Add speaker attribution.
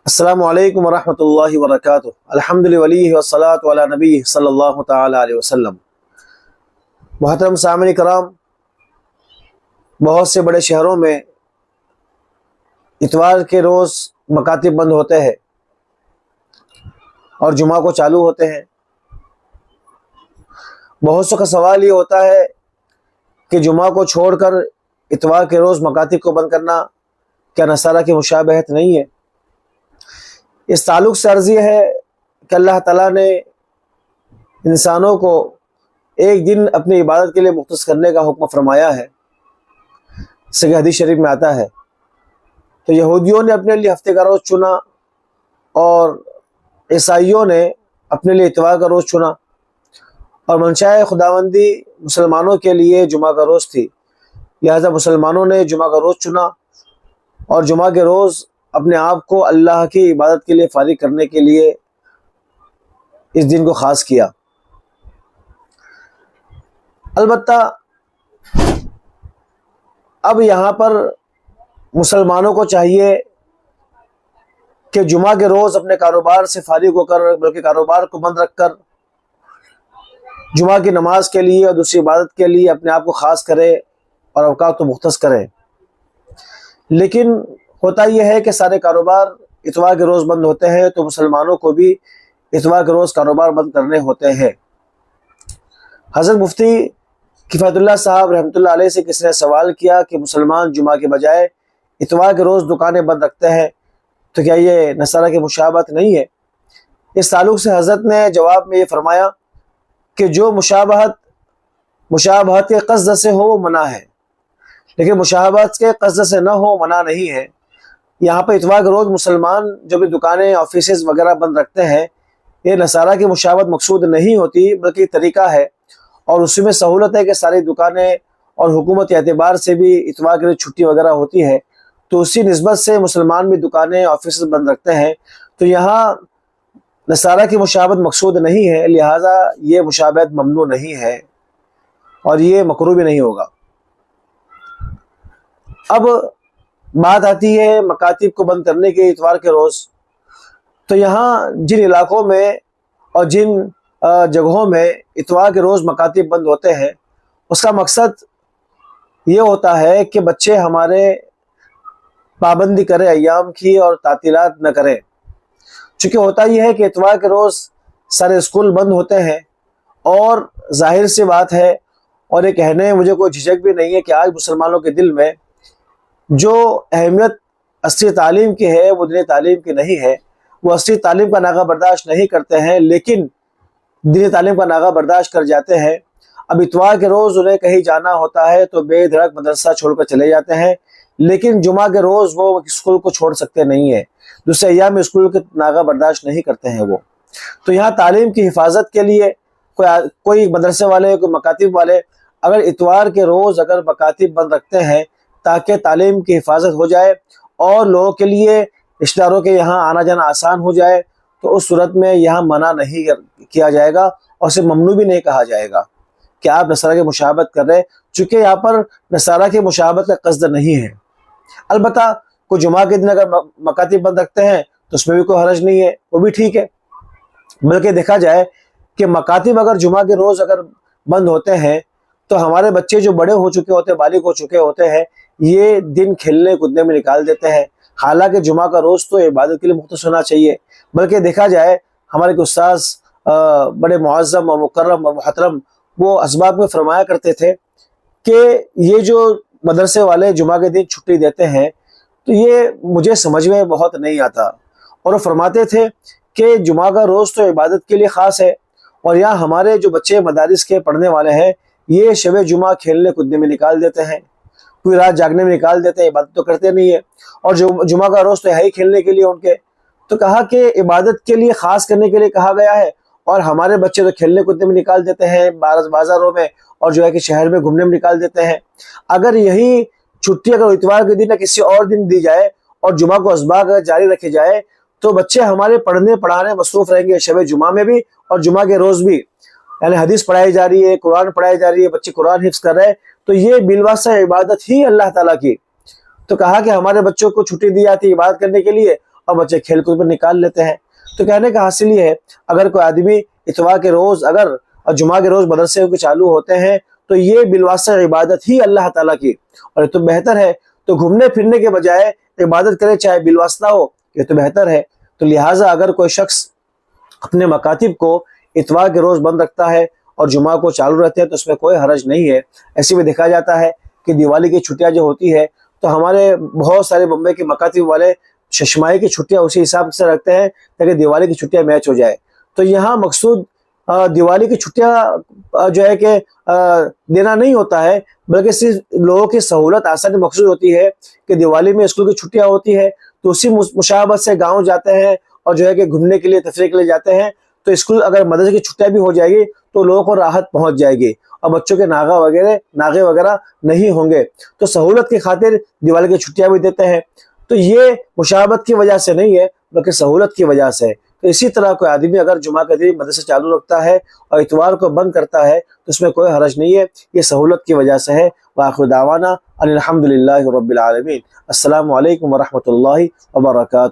Speaker 1: السلام علیکم ورحمۃ اللہ وبرکاتہ۔ الحمد للہ والصلاۃ علی نبی صلی اللہ تعالی علیہ وسلم۔ محترم سامعین کرام، بہت سے بڑے شہروں میں اتوار کے روز مکاتب بند ہوتے ہیں اور جمعہ کو چالو ہوتے ہیں۔ بہت سے کا سوال یہ ہوتا ہے کہ جمعہ کو چھوڑ کر اتوار کے روز مکاتب کو بند کرنا کیا نصارہ کی مشابہت نہیں ہے؟ اس تعلق سے عرض یہ ہے کہ اللہ تعالیٰ نے انسانوں کو ایک دن اپنی عبادت کے لیے مختص کرنے کا حکم فرمایا ہے۔ صحیح حدیث شریف میں آتا ہے، تو یہودیوں نے اپنے لیے ہفتے کا روز چنا اور عیسائیوں نے اپنے لیے اتوار کا روز چنا، اور منشاء خداوندی مسلمانوں کے لیے جمعہ کا روز تھی، لہذا مسلمانوں نے جمعہ کا روز چنا اور جمعہ کے روز اپنے آپ کو اللہ کی عبادت کے لیے فارغ کرنے کے لیے اس دن کو خاص کیا۔ البتہ اب یہاں پر مسلمانوں کو چاہیے کہ جمعہ کے روز اپنے کاروبار سے فارغ ہو کر، بلکہ کاروبار کو بند رکھ کر جمعہ کی نماز کے لیے اور دوسری عبادت کے لیے اپنے آپ کو خاص کرے اور اوقات کو مختص کرے۔ لیکن ہوتا یہ ہے کہ سارے کاروبار اتوار کے روز بند ہوتے ہیں، تو مسلمانوں کو بھی اتوار کے روز کاروبار بند کرنے ہوتے ہیں۔ حضرت مفتی کفایت اللہ صاحب رحمۃ اللہ علیہ سے کسی نے سوال کیا کہ مسلمان جمعہ کے بجائے اتوار کے روز دکانیں بند رکھتے ہیں، تو کیا یہ نصارہ کی مشابہت نہیں ہے؟ اس تعلق سے حضرت نے جواب میں یہ فرمایا کہ جو مشابہت کے قصد سے ہو وہ منع ہے، لیکن مشابہت کے قصد سے نہ ہو منع نہیں ہے۔ یہاں پہ اتوار کے روز مسلمان جو بھی دکانیں آفیسز وغیرہ بند رکھتے ہیں، یہ نصارہ کی مشابہت مقصود نہیں ہوتی، بلکہ طریقہ ہے، اور اسی میں سہولت ہے کہ ساری دکانیں اور حکومت کے اعتبار سے بھی اتوار کے روز چھٹی وغیرہ ہوتی ہے، تو اسی نسبت سے مسلمان بھی دکانیں آفیسز بند رکھتے ہیں، تو یہاں نصارہ کی مشابہت مقصود نہیں ہے، لہٰذا یہ مشابہت ممنوع نہیں ہے اور یہ مکروہ بھی نہیں ہوگا۔ اب بات آتی ہے مکاتب کو بند کرنے کے اتوار کے روز، تو یہاں جن علاقوں میں اور جن جگہوں میں اتوار کے روز مکاتب بند ہوتے ہیں، اس کا مقصد یہ ہوتا ہے کہ بچے ہمارے پابندی کریں ایام کی اور تعطیلات نہ کریں۔ چونکہ ہوتا یہ ہے کہ اتوار کے روز سارے اسکول بند ہوتے ہیں، اور ظاہر سی بات ہے، اور یہ کہنے میں مجھے کوئی جھجک بھی نہیں ہے کہ آج مسلمانوں کے دل میں جو اہمیت اصلی تعلیم کی ہے وہ دینی تعلیم کی نہیں ہے، وہ اصلی تعلیم کا ناغہ برداشت نہیں کرتے ہیں، لیکن دینی تعلیم کا ناغہ برداشت کر جاتے ہیں۔ اب اتوار کے روز انہیں کہیں جانا ہوتا ہے تو بے دھڑک مدرسہ چھوڑ کر چلے جاتے ہیں، لیکن جمعہ کے روز وہ اسکول کو چھوڑ سکتے نہیں ہیں، دوسرے ایام میں اسکول کے ناغہ برداشت نہیں کرتے ہیں وہ۔ تو یہاں تعلیم کی حفاظت کے لیے کوئی مدرسے والے، کوئی مکاتب والے اگر اتوار کے روز اگر مکاتب بند رکھتے ہیں تاکہ تعلیم کی حفاظت ہو جائے اور لوگوں کے لیے رشتہ داروں کے یہاں آنا جانا آسان ہو جائے، تو اس صورت میں یہاں منع نہیں کیا جائے گا اور اسے ممنوع بھی نہیں کہا جائے گا کہ آپ نصارہ کی مشابہت کر رہے، چونکہ یہاں پر نصارہ کی مشابہت کا قصد نہیں ہے۔ البتہ کوئی جمعہ کے دن اگر مکاتب بند رکھتے ہیں تو اس میں بھی کوئی حرج نہیں ہے، وہ بھی ٹھیک ہے۔ بلکہ دیکھا جائے کہ مکاتب اگر جمعہ کے روز اگر بند ہوتے ہیں تو ہمارے بچے جو بڑے ہو چکے ہوتے ہیں، بالغ ہو چکے ہوتے ہیں، یہ دن کھیلنے کودنے میں نکال دیتے ہیں، حالانکہ جمعہ کا روز تو عبادت کے لیے مختص ہونا چاہیے۔ بلکہ دیکھا جائے ہمارے استاذ بڑے معظم اور مکرم اور محترم وہ اسباب میں فرمایا کرتے تھے کہ یہ جو مدرسے والے جمعہ کے دن چھٹی دیتے ہیں تو یہ مجھے سمجھ میں بہت نہیں آتا، اور وہ فرماتے تھے کہ جمعہ کا روز تو عبادت کے لیے خاص ہے، اور یہاں ہمارے جو بچے مدارس کے پڑھنے والے ہیں یہ شب جمعہ کھیلنے کودنے میں نکال دیتے ہیں، کوئی رات جاگنے میں نکال دیتے ہیں، عبادت تو کرتے نہیں ہے، اور جو جمعہ کا روز تو ہے ہی کھیلنے کے لیے ان کے۔ تو کہا کہ عبادت کے لیے خاص کرنے کے لیے کہا گیا ہے، اور ہمارے بچے تو کھیلنے کودنے میں نکال دیتے ہیں، بازاروں میں اور جو ہے کہ شہر میں گھومنے میں نکال دیتے ہیں۔ اگر یہی چھٹی اگر اتوار کے دن یا کسی اور دن دی جائے اور جمعہ کو اسباق جاری رکھے جائے تو بچے ہمارے پڑھنے پڑھانے مصروف رہیں گے، شب جمعہ میں بھی اور جمعہ کے روز بھی، یعنی حدیث پڑھائی جا رہی ہے، قرآن پڑھائی جا رہی ہے، بچے قرآن حفظ کر رہے ہیں، تو یہ بالواسطہ عبادت ہی اللہ تعالیٰ کی۔ تو کہا کہ ہمارے بچوں کو چھٹی دی جاتی ہے عبادت کرنے کے لیے، اور بچے کھیل کود پر نکال لیتے ہیں۔ تو کہنے کا حاصل یہ ہے، اگر کوئی آدمی اتوار کے روز اگر جمعہ کے روز مدرسے کے چالو ہوتے ہیں تو یہ بالواسطہ عبادت ہی اللہ تعالیٰ کی، اور یہ تو بہتر ہے، تو گھومنے پھرنے کے بجائے عبادت کرے چاہے بالواسطہ ہو، یہ تو بہتر ہے۔ تو لہٰذا اگر کوئی شخص اپنے مکاتب کو اتوار کے روز بند رکھتا ہے اور جمعہ کو چالو رہتے ہیں تو اس میں کوئی حرج نہیں ہے۔ ایسے میں دیکھا جاتا ہے کہ دیوالی کی چھٹیاں جو ہوتی ہے تو ہمارے بہت سارے بمبئی کے مکاتب والے ششماہی کی چھٹیاں اسی حساب سے رکھتے ہیں تاکہ دیوالی کی چھٹیاں میچ ہو جائے۔ تو یہاں مقصود دیوالی کی چھٹیاں جو ہے کہ دینا نہیں ہوتا ہے، بلکہ صرف لوگوں کی سہولت آسانی مقصود ہوتی ہے کہ دیوالی میں اسکول کی چھٹیاں ہوتی ہے تو اسی مشابہت سے گاؤں جاتے ہیں اور جو ہے کہ گھومنے کے لیے تفریح کے لیے جاتے ہیں، تو اسکول اگر مدرسے کی چھٹیاں بھی ہو جائے گی تو لوگوں کو راحت پہنچ جائے گی اور بچوں کے ناغے وغیرہ نہیں ہوں گے۔ تو سہولت کی خاطر دیوالی کی چھٹیاں بھی دیتے ہیں، تو یہ مشابہت کی وجہ سے نہیں ہے بلکہ سہولت کی وجہ سے ہے۔ تو اسی طرح کوئی آدمی اگر جمعہ کے دن مدرسے چالو رکھتا ہے اور اتوار کو بند کرتا ہے تو اس میں کوئی حرج نہیں ہے، یہ سہولت کی وجہ سے ہے۔ وآخر دعوانا ان الحمد للہ رب العالمین۔ السلام علیکم ورحمۃ اللہ وبرکاتہ۔